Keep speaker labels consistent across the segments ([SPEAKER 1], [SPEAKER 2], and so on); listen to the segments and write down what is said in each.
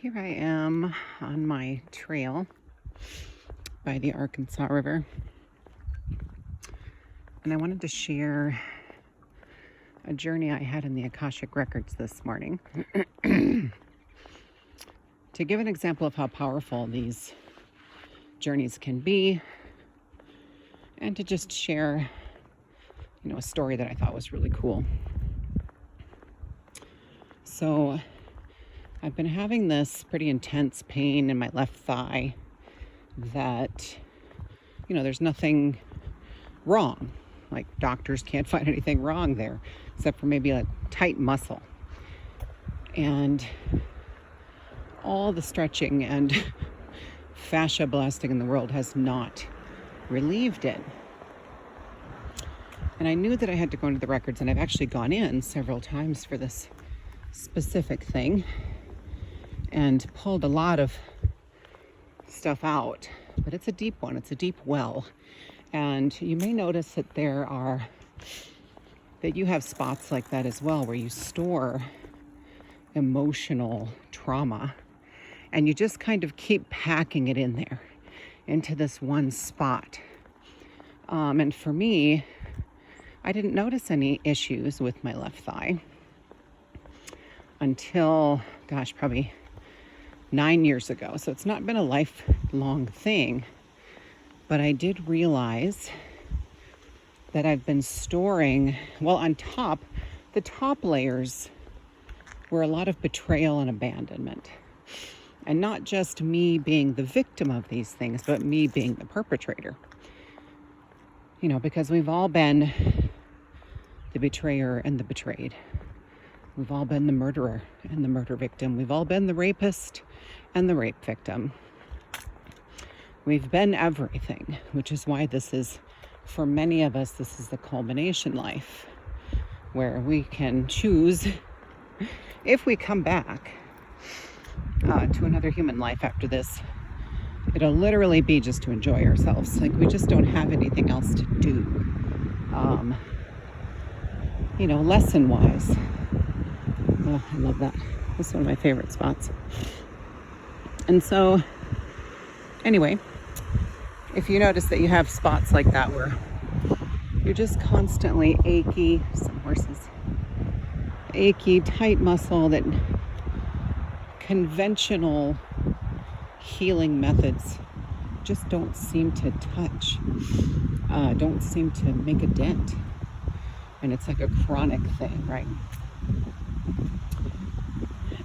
[SPEAKER 1] Here I am on my trail by the Arkansas River, and I wanted to share a journey I had in the Akashic Records this morning to give an example of how powerful these journeys can be, and to just share, a story that I thought was really cool. So I've been having this pretty intense pain in my left thigh that, there's nothing wrong. Like, doctors can't find anything wrong there, except for maybe a tight muscle. And all the stretching and fascia blasting in the world has not relieved it. And I knew that I had to go into the records, and I've actually gone in several times for this specific thing and pulled a lot of stuff out, but it's a deep one. It's a deep well. And you may notice that you have spots like that as well, where you store emotional trauma and you just kind of keep packing it in there into this one spot. And for me, I didn't notice any issues with my left thigh until, probably 9 years ago. So it's not been a lifelong thing, but I did realize that I've been storing, on top, the top layers were a lot of betrayal and abandonment. And not just me being the victim of these things, but me being the perpetrator. Because we've all been the betrayer and the betrayed. We've all been the murderer and the murder victim. We've all been the rapist and the rape victim. We've been everything, which is why for many of us, this is the culmination life, where we can choose, if we come back to another human life after this, it'll literally be just to enjoy ourselves. Like, we just don't have anything else to do, lesson-wise. Oh, I love that. That's one of my favorite spots. And so, anyway, if you notice that you have spots like that where you're just constantly achy, tight muscle, that conventional healing methods just don't seem to touch, don't seem to make a dent. And it's like a chronic thing, right?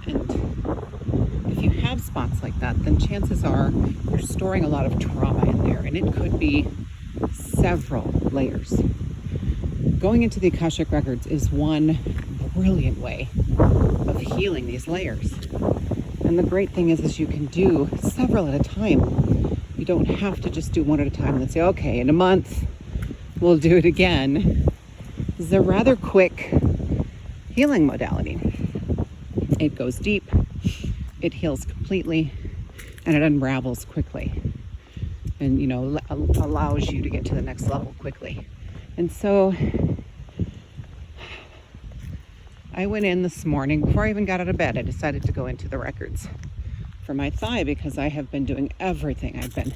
[SPEAKER 1] And if you have spots like that, then chances are you're storing a lot of trauma in there, and it could be several layers. Going into the Akashic Records is one brilliant way of healing these layers. And the great thing is you can do several at a time. You don't have to just do one at a time and say, okay, in a month, we'll do it again. This is a rather quick healing modality. It goes deep, it heals completely, and it unravels quickly. And, allows you to get to the next level quickly. And so I went in this morning. Before I even got out of bed, I decided to go into the records for my thigh, because I have been doing everything. I've been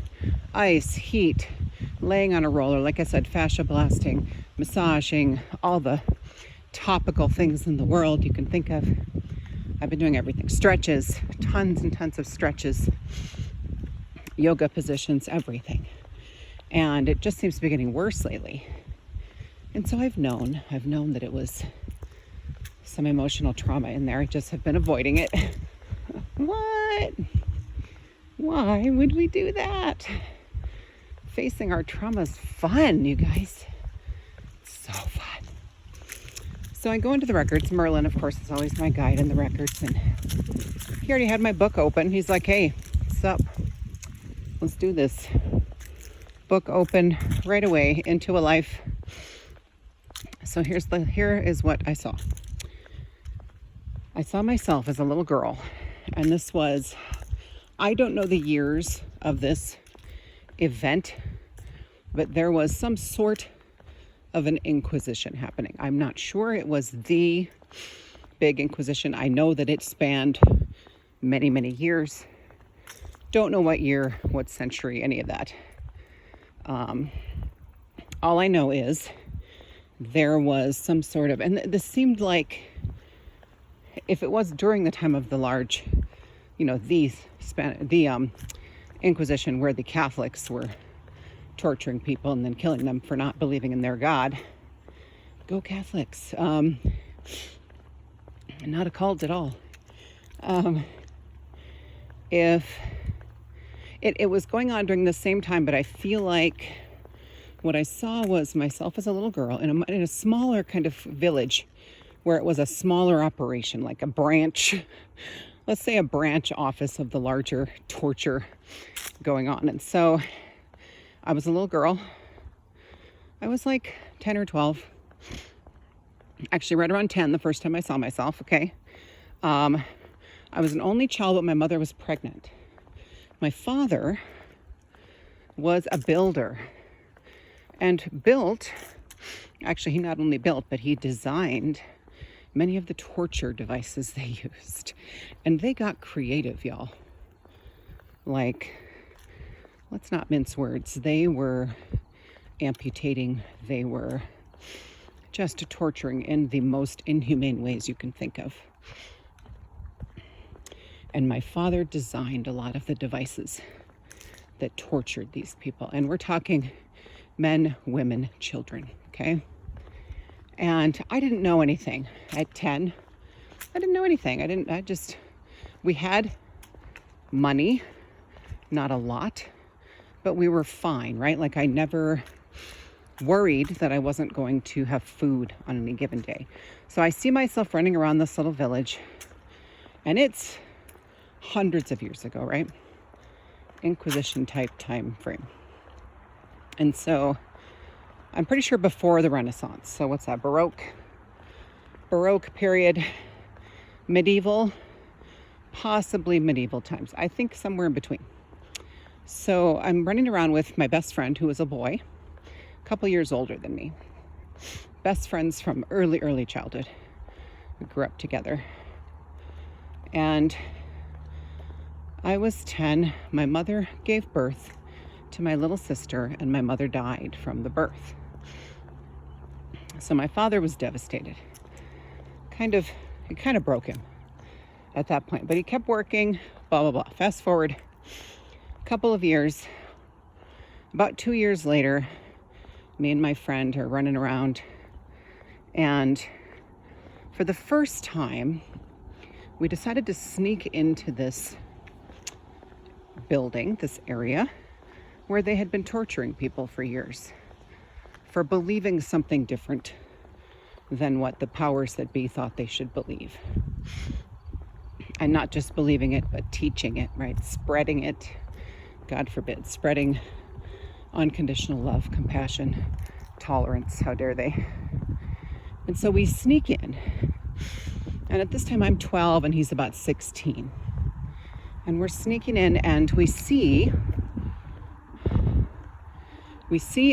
[SPEAKER 1] ice, heat, laying on a roller, like I said, fascia blasting, massaging, all the topical things in the world you can think of. I've been doing everything. Stretches, tons and tons of stretches, yoga positions, everything. And it just seems to be getting worse lately. And so I've known that it was some emotional trauma in there. I just have been avoiding it. What? Why would we do that? Facing our trauma is fun, you guys. It's so fun. So I go into the records. Merlin, of course, is always my guide in the records. And he already had my book open. He's like, hey, what's up? Let's do this. Book open right away into a life. So here is what I saw. I saw myself as a little girl. And this was, I don't know the years of this event, but there was some sort of an inquisition happening. I'm not sure it was the big inquisition. I know that it spanned many, many years. Don't know what year, what century, any of that. All I know is there was some sort of, and this seemed like, if it was during the time of the large, the Inquisition, where the Catholics were torturing people and then killing them for not believing in their God. Go Catholics. Not a cult at all. If it was going on during the same time, but I feel like what I saw was myself as a little girl in a smaller kind of village where it was a smaller operation, like a branch, let's say a branch office of the larger torture going on. And so I was a little girl. I was like 10 or 12. Actually, right around 10, the first time I saw myself, okay? I was an only child, but my mother was pregnant. My father was a builder and actually, he not only built, but he designed many of the torture devices they used. And they got creative, y'all. Like, let's not mince words. They were amputating. They were just torturing in the most inhumane ways you can think of. And my father designed a lot of the devices that tortured these people. And we're talking men, women, children, okay? And I didn't know anything at 10. I didn't know anything. We had money, not a lot, but we were fine, right? Like, I never worried that I wasn't going to have food on any given day. So I see myself running around this little village, and it's hundreds of years ago, right? Inquisition type time frame. And so I'm pretty sure before the Renaissance. So what's that? Baroque period, medieval, possibly medieval times. I think somewhere in between. So I'm running around with my best friend, who was a boy, a couple years older than me. Best friends from early childhood. We grew up together. And I was 10. My mother gave birth to my little sister, and my mother died from the birth. So my father was devastated. It kind of broke him at that point, but he kept working, blah, blah, blah. Fast forward a couple of years, about 2 years later, me and my friend are running around, and for the first time, we decided to sneak into this building, this area, where they had been torturing people for years for believing something different than what the powers that be thought they should believe. And not just believing it, but teaching it, right? Spreading it, God forbid, spreading unconditional love, compassion, tolerance, how dare they? And so we sneak in. And at this time I'm 12 and he's about 16. And we're sneaking in, and we see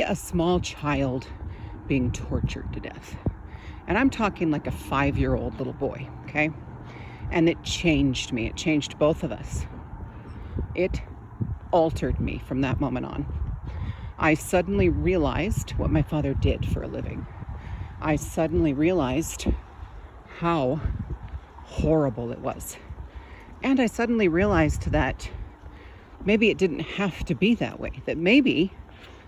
[SPEAKER 1] a small child being tortured to death. And I'm talking like a 5-year-old little boy, okay? And it changed me. It changed both of us. It altered me from that moment on. I suddenly realized what my father did for a living. I suddenly realized how horrible it was. And I suddenly realized that maybe it didn't have to be that way, that maybe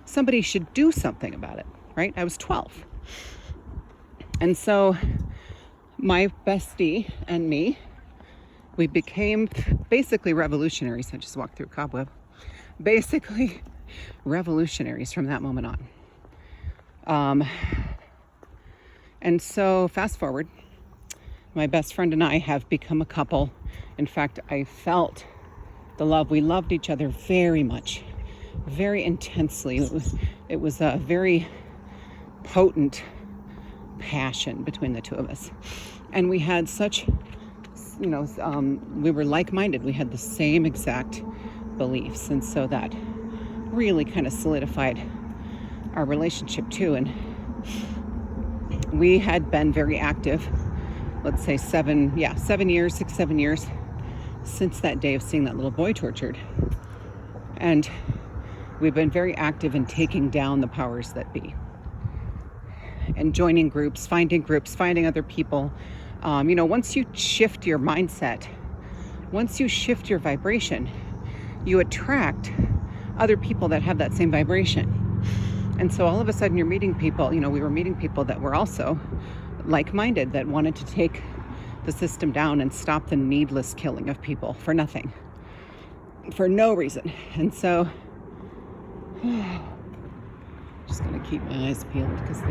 [SPEAKER 1] somebody should do something about it, right? I was 12. And so my bestie and me, we became basically revolutionaries. I just walked through a cobweb. Basically revolutionaries from that moment on. And so fast forward, my best friend and I have become a couple. In fact, I felt the love. We loved each other very much, very intensely. It was a very potent passion between the two of us. And we had such, we were like-minded. We had the same exact beliefs. And so that really kind of solidified our relationship too. And we had been very active, let's say 6, 7 years, since that day of seeing that little boy tortured. And we've been very active in taking down the powers that be and joining groups, finding other people. Once you shift your mindset, once you shift your vibration, you attract other people that have that same vibration. And so all of a sudden you're meeting people, we were meeting people that were also like-minded, that wanted to take the system down and stop the needless killing of people for nothing, for no reason. And so just gonna keep my eyes peeled because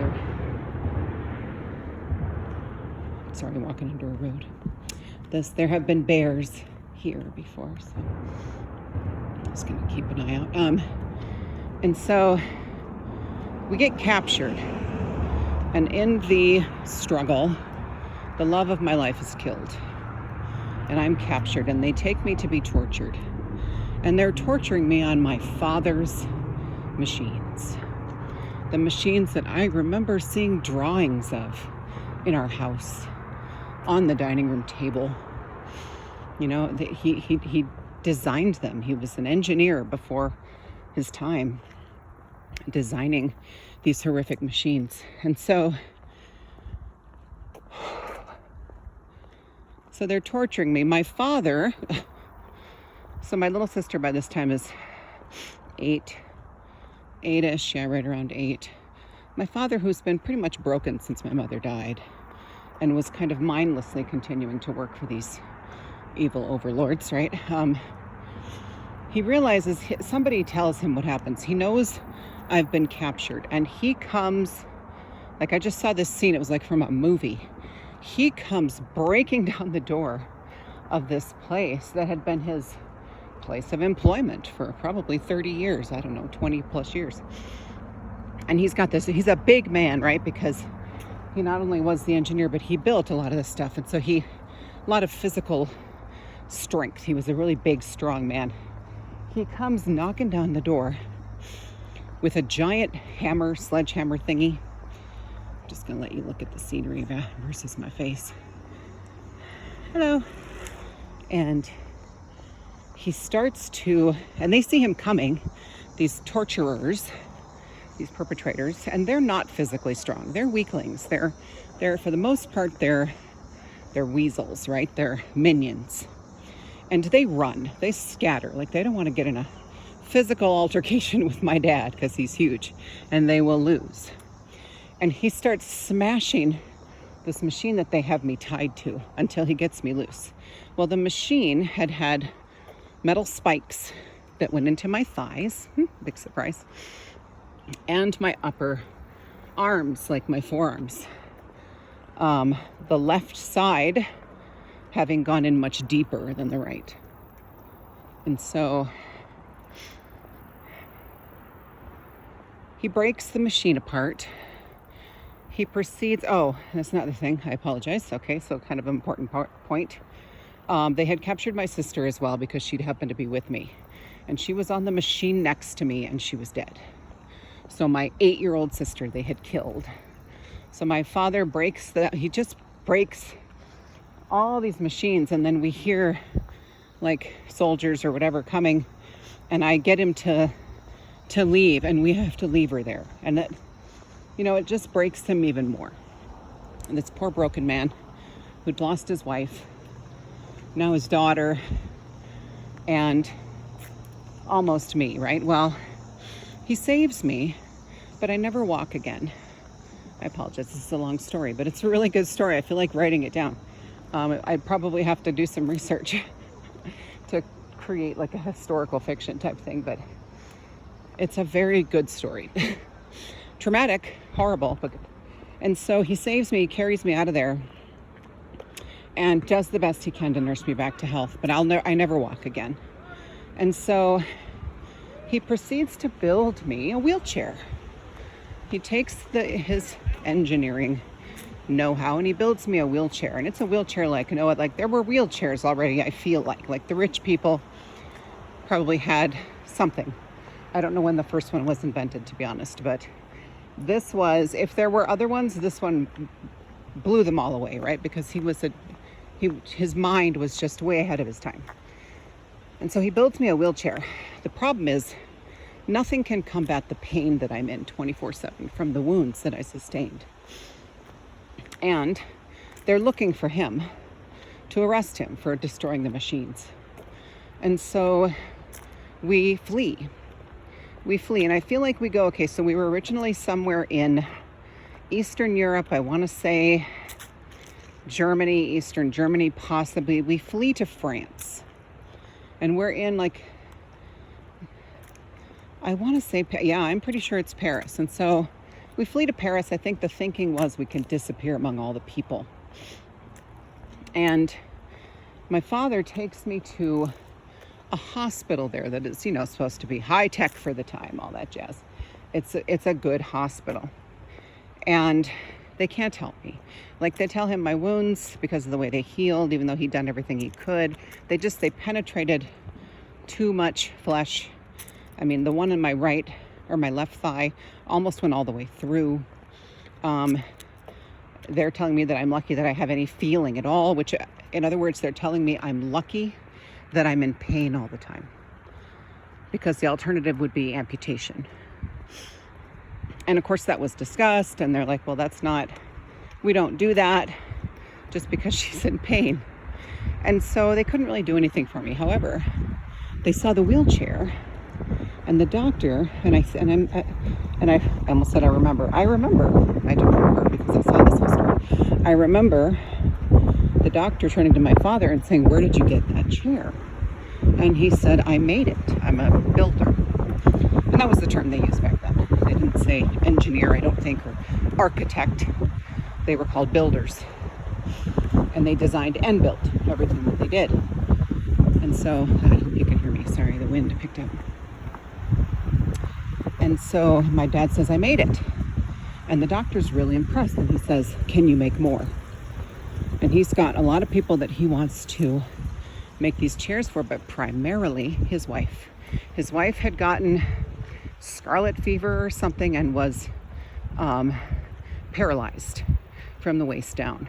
[SPEAKER 1] I'm walking under a road. There have been bears here before, so I'm just gonna keep an eye out. And so we get captured, and in the struggle, the love of my life is killed, and I'm captured, and they take me to be tortured, and they're torturing me on my father's machines, the machines that I remember seeing drawings of in our house on the dining room table. He designed them. He was an engineer before his time, designing these horrific machines. And so they're torturing me. My father, so my little sister by this time is 8-ish, right around 8. My father, who's been pretty much broken since my mother died, and was kind of mindlessly continuing to work for these evil overlords, right? He realizes, somebody tells him what happens. He knows I've been captured, and he comes, like I just saw this scene, it was like from a movie. He comes breaking down the door of this place that had been his place of employment for probably 30 years, 20 plus years. And he's a big man, right? Because he not only was the engineer, but he built a lot of this stuff. And so a lot of physical strength. He was a really big, strong man. He comes knocking down the door with a giant sledgehammer thingy. I'm just gonna let you look at the scenery versus my face. Hello. And he starts and they see him coming, these torturers, these perpetrators, and they're not physically strong. They're weaklings. They're for the most part, they're weasels, right? They're minions. And they run, they scatter, like they don't want to get in a physical altercation with my dad because he's huge, and they will lose. And he starts smashing this machine that they have me tied to until he gets me loose. Well, the machine had metal spikes that went into my thighs, big surprise, and my upper arms, like my forearms. The left side having gone in much deeper than the right. And so he breaks the machine apart. He proceeds, that's not the thing, I apologize. Okay, so kind of an important point. They had captured my sister as well because she'd happened to be with me. And she was on the machine next to me and she was dead. So my 8-year-old sister they had killed. So my father he just breaks all these machines, and then we hear like soldiers or whatever coming, and I get him to leave, and we have to leave her there. And that, it just breaks him even more. And this poor broken man who'd lost his wife, now his daughter, and almost me, right? Well, he saves me, but I never walk again. I apologize, this is a long story, but it's a really good story. I feel like writing it down. I'd probably have to do some research to create like a historical fiction type thing, but it's a very good story. Traumatic, horrible, but and so he saves me, carries me out of there, and does the best he can to nurse me back to health, but I never walk again. And so he proceeds to build me a wheelchair. He takes his engineering know-how and he builds me a wheelchair, and it's a wheelchair like there were wheelchairs already. I feel like the rich people probably had something. I don't know when the first one was invented, to be honest, but this was, if there were other ones, this one blew them all away, right? Because his mind was just way ahead of his time. And so he builds me a wheelchair. The problem is nothing can combat the pain that I'm in 24/7 from the wounds that I sustained. And they're looking for him to arrest him for destroying the machines. And so we flee. And I feel like we go, okay, so we were originally somewhere in Eastern Europe, I want to say Germany, Eastern Germany, possibly. We flee to France. And we're in like, I want to say, yeah, I'm pretty sure it's Paris. And so we flee to Paris. I think the thinking was we can disappear among all the people. And my father takes me to a hospital there that is, supposed to be high tech for the time, all that jazz. It's a good hospital. And they can't help me. Like, they tell him my wounds, because of the way they healed, even though he'd done everything he could, they penetrated too much flesh. I mean, the one in my right or my left thigh almost went all the way through. They're telling me that I'm lucky that I have any feeling at all, which, in other words, they're telling me I'm lucky that I'm in pain all the time, because the alternative would be amputation. And of course that was discussed, and they're like, well, we don't do that just because she's in pain. And so they couldn't really do anything for me. However, they saw the wheelchair and the doctor, and I almost said I remember. I don't remember because I saw this whole story. I remember the doctor turning to my father and saying, "Where did you get that chair?" And he said, "I made it. I'm a builder." And that was the term they used back then. They didn't say engineer, I don't think, or architect. They were called builders. And they designed and built everything that they did. And so, I hope you can hear me. Sorry, the wind picked up. And so my dad says, "I made it." And the doctor's really impressed. And he says, "Can you make more?" And he's got a lot of people that he wants to make these chairs for, but primarily his wife. His wife had gotten scarlet fever or something and was paralyzed from the waist down.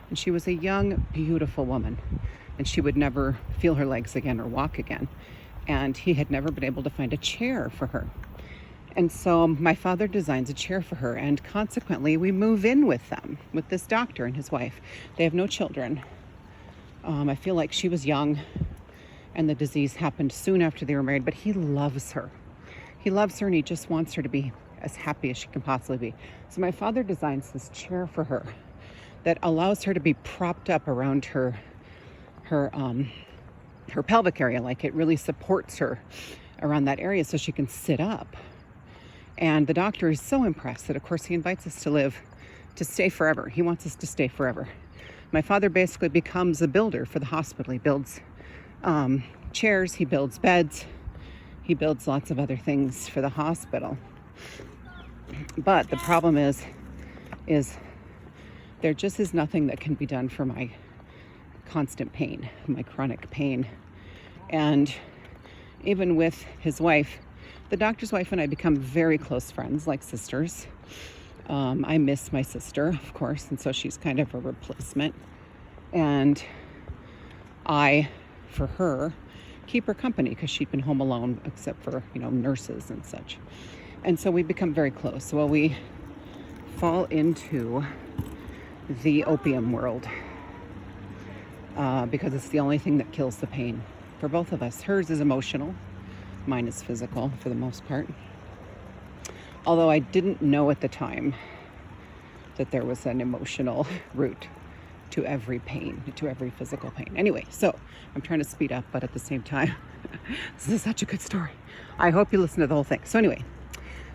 [SPEAKER 1] And she was a young, beautiful woman, and she would never feel her legs again or walk again. And he had never been able to find a chair for her. And so my father designs a chair for her, and consequently we move in with them, with this doctor and his wife. They have no children. I feel like she was young and the disease happened soon after they were married, but he loves her. He loves her, and he just wants her to be as happy as she can possibly be. So my father designs this chair for her that allows her to be propped up around her pelvic area. Like, it really supports her around that area so she can sit up. And the doctor is so impressed that, of course, he invites us to stay forever. He wants us to stay forever. My father basically becomes a builder for the hospital. He builds chairs, he builds beds, he builds lots of other things for the hospital. But the problem is there just is nothing that can be done for my constant pain, my chronic pain. And even with his wife, the doctor's wife and I become very close friends, like sisters. I miss my sister, of course, and so she's kind of a replacement. And I, for her, keep her company because she'd been home alone, except for, nurses and such. And so we become very close. Well, we fall into the opium world because it's the only thing that kills the pain for both of us. Hers is emotional. Mine is physical for the most part. Although I didn't know at the time that there was an emotional root to every pain, to every physical pain. Anyway, so I'm trying to speed up, but at the same time, this is such a good story. I hope you listen to the whole thing. So anyway,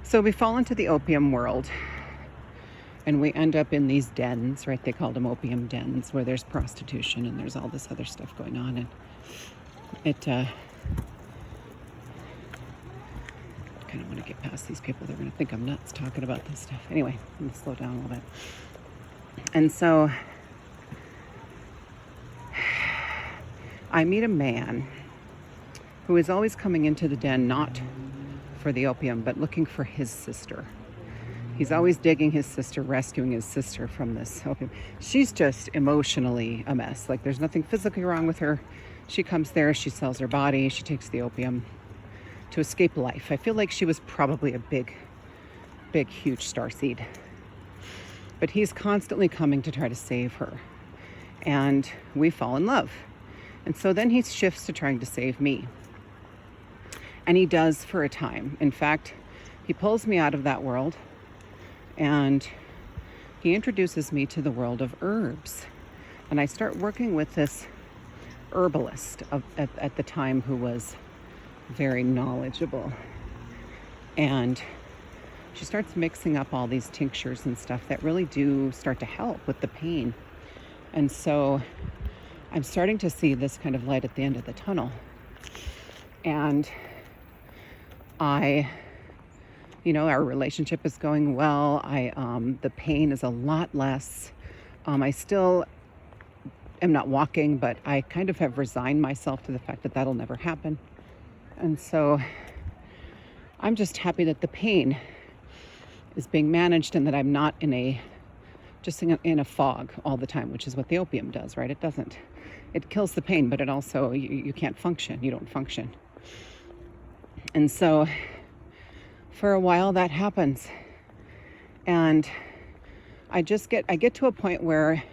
[SPEAKER 1] so we fall into the opium world, and we end up in these dens, right? They called them opium dens, where there's prostitution and there's all this other stuff going on. And it, kind of want to get past these people. They're going to think I'm nuts talking about this stuff. Anyway, I'm going to slow down a little bit. And so I meet a man who is always coming into the den, not for the opium, but looking for his sister. He's always digging his sister, rescuing his sister from this opium. She's just emotionally a mess. Like, there's nothing physically wrong with her. She comes there, she sells her body, she takes the opium to escape life. I feel like she was probably a big, huge starseed. But he's constantly coming to try to save her. And we fall in love. And so then he shifts to trying to save me. And he does for a time. In fact, he pulls me out of that world and he introduces me to the world of herbs. And I start working with this herbalist at the time who was very knowledgeable. And she starts mixing up all these tinctures and stuff that really do start to help with the pain. And so I'm starting to see this kind of light at the end of the tunnel. And our relationship is going well. The pain is a lot less. I still am not walking, but I kind of have resigned myself to the fact that that'll never happen. And so I'm just happy that the pain is being managed and that I'm not in a fog all the time, which is what the opium does, right? It kills the pain, but it also, you can't function. You don't function. And so for a while that happens. And I get to a point where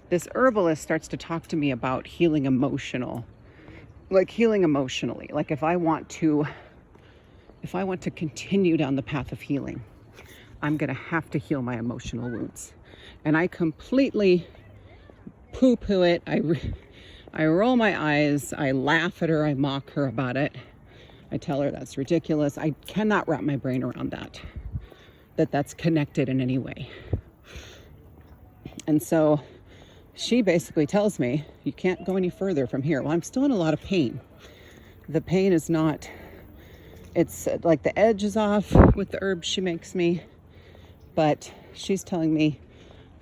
[SPEAKER 1] this herbalist starts to talk to me about healing emotionally. Like if I want to continue down the path of healing, I'm going to have to heal my emotional wounds. And I completely poo-poo it. I roll my eyes. I laugh at her. I mock her about it. I tell her that's ridiculous. I cannot wrap my brain around that's connected in any way. And so she basically tells me, you can't go any further from here. Well, I'm still in a lot of pain. The pain is not, it's like the edge is off with the herbs she makes me, but she's telling me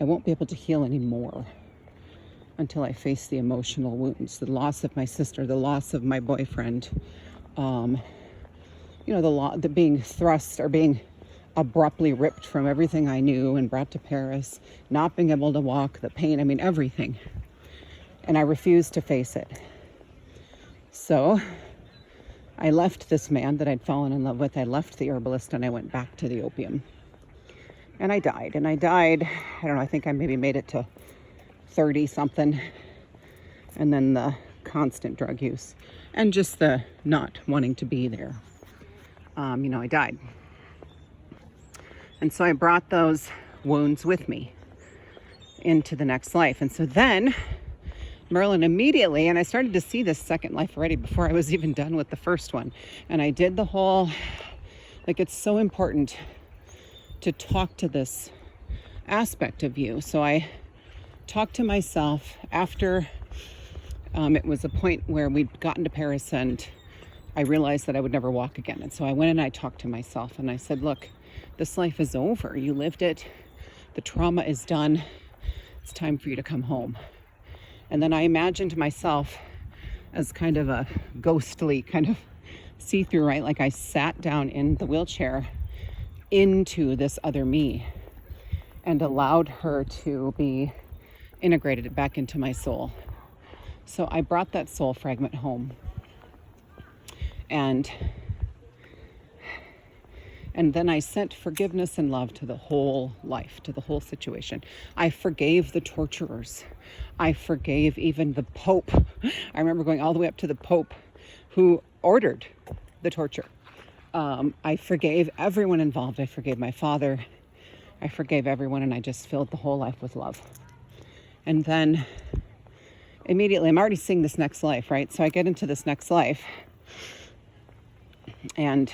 [SPEAKER 1] I won't be able to heal anymore until I face the emotional wounds, the loss of my sister, the loss of my boyfriend, the being thrust or being abruptly ripped from everything I knew and brought to Paris, not being able to walk, the pain, everything. And I refused to face it. So I left this man that I'd fallen in love with. I left the herbalist and I went back to the opium. And I died. I don't know, I think I maybe made it to 30 something. And then the constant drug use and just the not wanting to be there. I died. And so I brought those wounds with me into the next life. And so then Merlin immediately, and I started to see this second life already before I was even done with the first one. And I did the whole, it's so important to talk to this aspect of you. So I talked to myself after it was a point where we'd gotten to Paris and I realized that I would never walk again. And so I went and I talked to myself and I said, look, this life is over. You lived it. The trauma is done. It's time for you to come home. And then I imagined myself as kind of a ghostly kind of see-through, right? Like I sat down in the wheelchair into this other me and allowed her to be integrated back into my soul. So I brought that soul fragment home. And then I sent forgiveness and love to the whole life, to the whole situation. I forgave the torturers. I forgave even the Pope. I remember going all the way up to the Pope who ordered the torture. I forgave everyone involved. I forgave my father. I forgave everyone, and I just filled the whole life with love. And then immediately, I'm already seeing this next life, right? So I get into this next life. And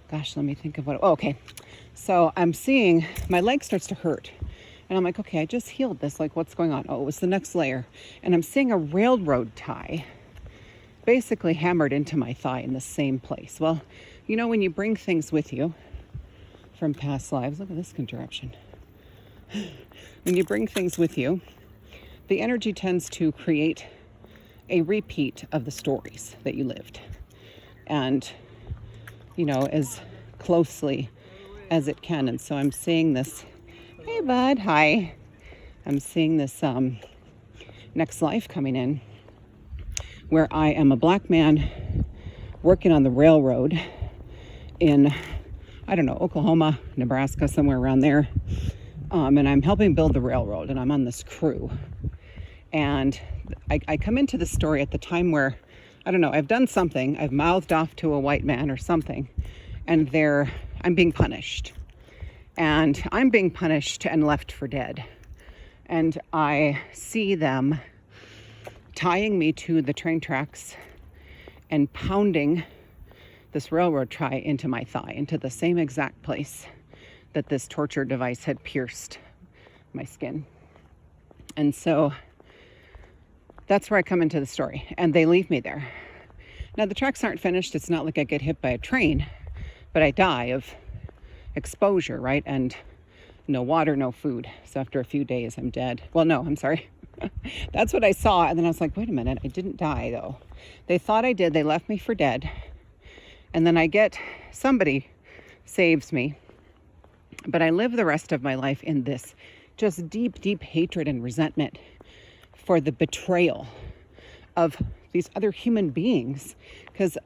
[SPEAKER 1] gosh, let me think of okay. So I'm seeing my leg starts to hurt. And I'm like, okay, I just healed this. Like, what's going on? Oh, it was the next layer. And I'm seeing a railroad tie basically hammered into my thigh in the same place. Well, when you bring things with you from past lives, look at this contraption. When you bring things with you, the energy tends to create a repeat of the stories that you lived. And, as closely as it can. And so I'm seeing this, hey bud, hi. I'm seeing this next life coming in where I am a black man working on the railroad in, I don't know, Oklahoma, Nebraska, somewhere around there. And I'm helping build the railroad, and I'm on this crew. And I come into the story at the time where, I don't know, I've done something, I've mouthed off to a white man or something, and I'm being punished. And I'm being punished and left for dead. And I see them tying me to the train tracks and pounding this railroad tie into my thigh, into the same exact place that this torture device had pierced my skin. And so that's where I come into the story, and they leave me there. Now the tracks aren't finished. It's not like I get hit by a train, but I die of exposure, right? And no water, no food. So after a few days, I'm dead. Well, no, I'm sorry. That's what I saw. And then I was like, wait a minute, I didn't die though. They thought I did. They left me for dead. And then somebody saves me. But I live the rest of my life in this just deep, deep hatred and resentment for the betrayal of these other human beings. Because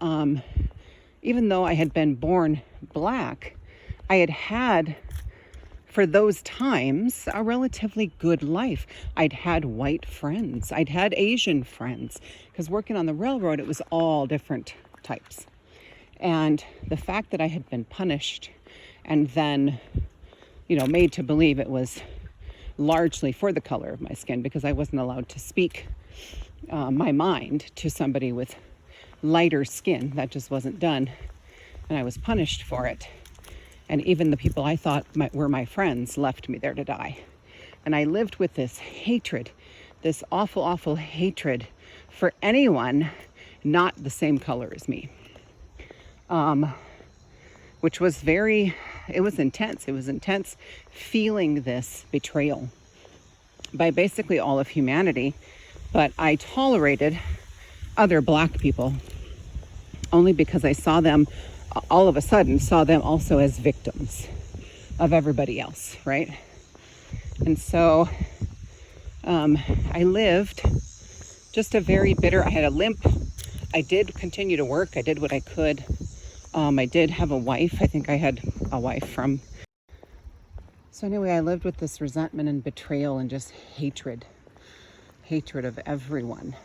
[SPEAKER 1] even though I had been born black, I had for those times, a relatively good life. I'd had white friends. I'd had Asian friends. Because working on the railroad, it was all different types. And the fact that I had been punished and then, made to believe it was largely for the color of my skin, because I wasn't allowed to speak my mind to somebody with lighter skin. That just wasn't done. And I was punished for it. And even the people I thought were my friends left me there to die. And I lived with this hatred, this awful, awful hatred for anyone not the same color as me. Which was it was intense. It was intense feeling this betrayal by basically all of humanity. But I tolerated other black people only because I all of a sudden saw them also as victims of everybody else, right? And so I lived just a very bitter, I had a limp. I did continue to work. I did what I could. I did have a wife. I think I had a wife from. So anyway, I lived with this resentment and betrayal and just hatred of everyone.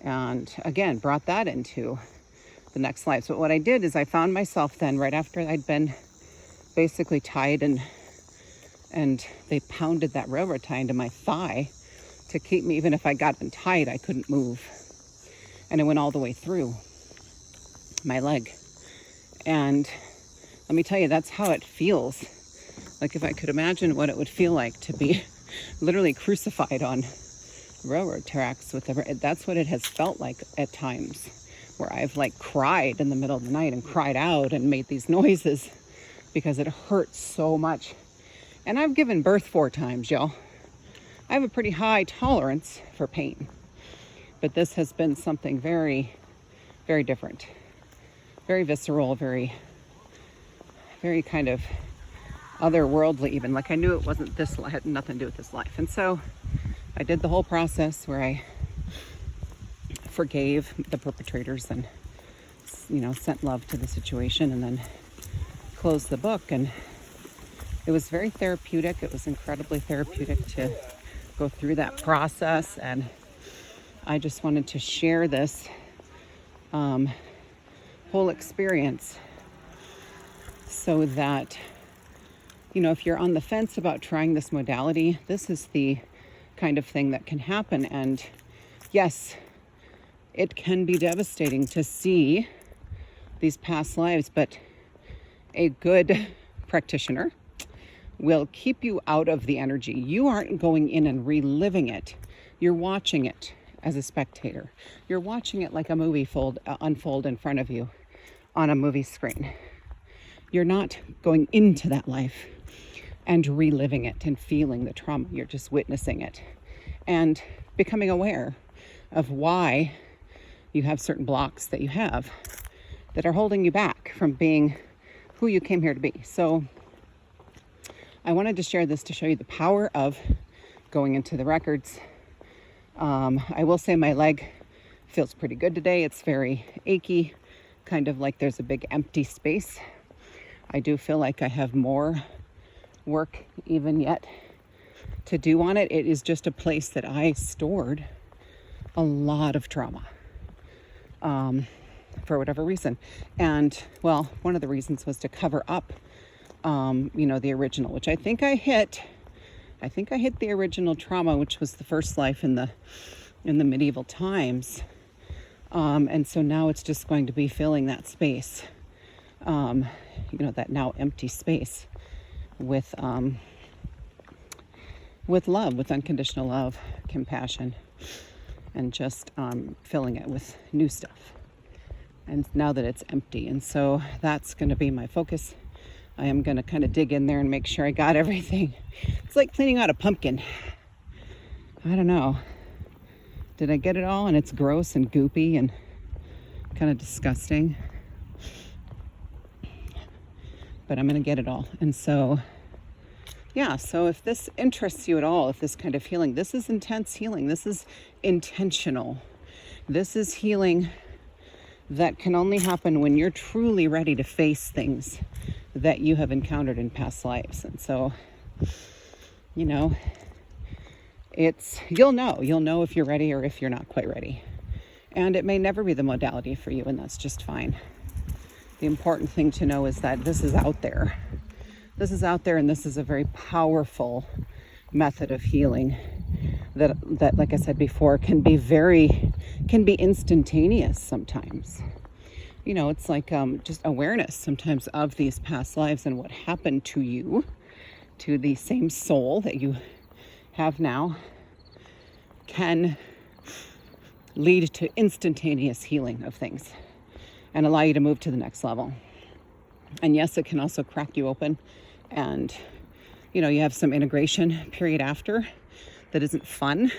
[SPEAKER 1] And again, brought that into the next life. So what I did is I found myself then, right after I'd been basically tied and they pounded that railroad tie into my thigh to keep me, even if I got untied, I couldn't move. And it went all the way through my leg. And let me tell you, that's how it feels. Like if I could imagine what it would feel like to be literally crucified on railroad tracks that's what it has felt like at times, where I've cried in the middle of the night and cried out and made these noises because it hurts so much. And I've given birth 4 times, y'all. I have a pretty high tolerance for pain, but this has been something very, very different, very visceral, very, very kind of otherworldly even. I knew it wasn't this, had nothing to do with this life. And so I did the whole process where I forgave the perpetrators and, sent love to the situation, and then closed the book. And it was very therapeutic. It was incredibly therapeutic to go through that process. And I just wanted to share this whole experience so that, if you're on the fence about trying this modality, this is the kind of thing that can happen. And yes, it can be devastating to see these past lives, but a good practitioner will keep you out of the energy. You aren't going in and reliving it. You're watching it as a spectator. You're watching it like a movie unfold in front of you on a movie screen. You're not going into that life and reliving it and feeling the trauma. You're just witnessing it and becoming aware of why you have certain blocks that you have that are holding you back from being who you came here to be. So I wanted to share this to show you the power of going into the records. I will say my leg feels pretty good today. It's very achy, kind of like there's a big empty space. I do feel like I have more work even yet to do on it. It is just a place that I stored a lot of trauma for whatever reason. And well, one of the reasons was to cover up, the original, which I think I hit the original trauma, which was the first life in the medieval times. And so now it's just going to be filling that space, that now empty space with love, with unconditional love, compassion, and just filling it with new stuff. And now that it's empty, and so that's going to be my focus. I am going to kind of dig in there and make sure I got everything. It's like cleaning out a pumpkin. I don't know. Did I get it all? And it's gross and goopy and kind of disgusting. But I'm going to get it all. And so, yeah, so if this interests you at all, if this kind of healing, this is intense healing. This is intentional. This is healing that can only happen when you're truly ready to face things that you have encountered in past lives. And so, you'll know if you're ready or if you're not quite ready. And it may never be the modality for you, and that's just fine. The important thing to know is that this is out there. This is out there, and this is a very powerful method of healing that like I said before, can be instantaneous sometimes. It's like just awareness sometimes of these past lives and what happened to you, to the same soul that you have now, can lead to instantaneous healing of things and allow you to move to the next level. And yes, it can also crack you open, and you have some integration period after that isn't fun.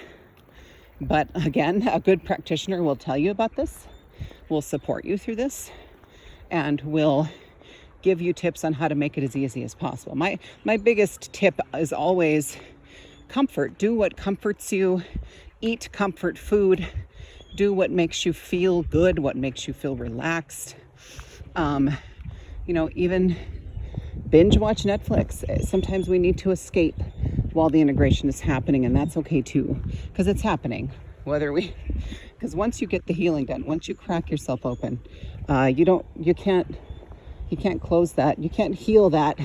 [SPEAKER 1] But again, a good practitioner will tell you about this, will support you through this, and will give you tips on how to make it as easy as possible. My biggest tip is always comfort. Do what comforts you. Eat comfort food. Do what makes you feel good, what makes you feel relaxed. Even binge watch Netflix. Sometimes we need to escape while the integration is happening, and that's okay too, because it's happening. Because once you get the healing done, once you crack yourself open, you can't close that. You can't heal that.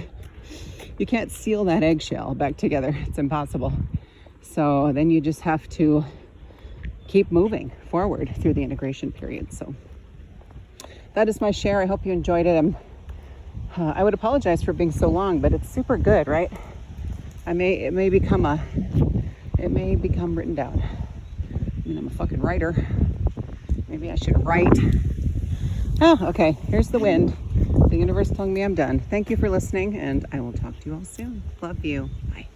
[SPEAKER 1] You can't seal that eggshell back together. It's impossible. So then you just have to keep moving forward through the integration period. So that is my share. I hope you enjoyed it. I would apologize for being so long, but it's super good, right? It may become written down. I'm a fucking writer. Maybe I should write. Oh, okay. Here's the wind. The universe telling me I'm done. Thank you for listening, and I will talk to you all soon. Love you. Bye.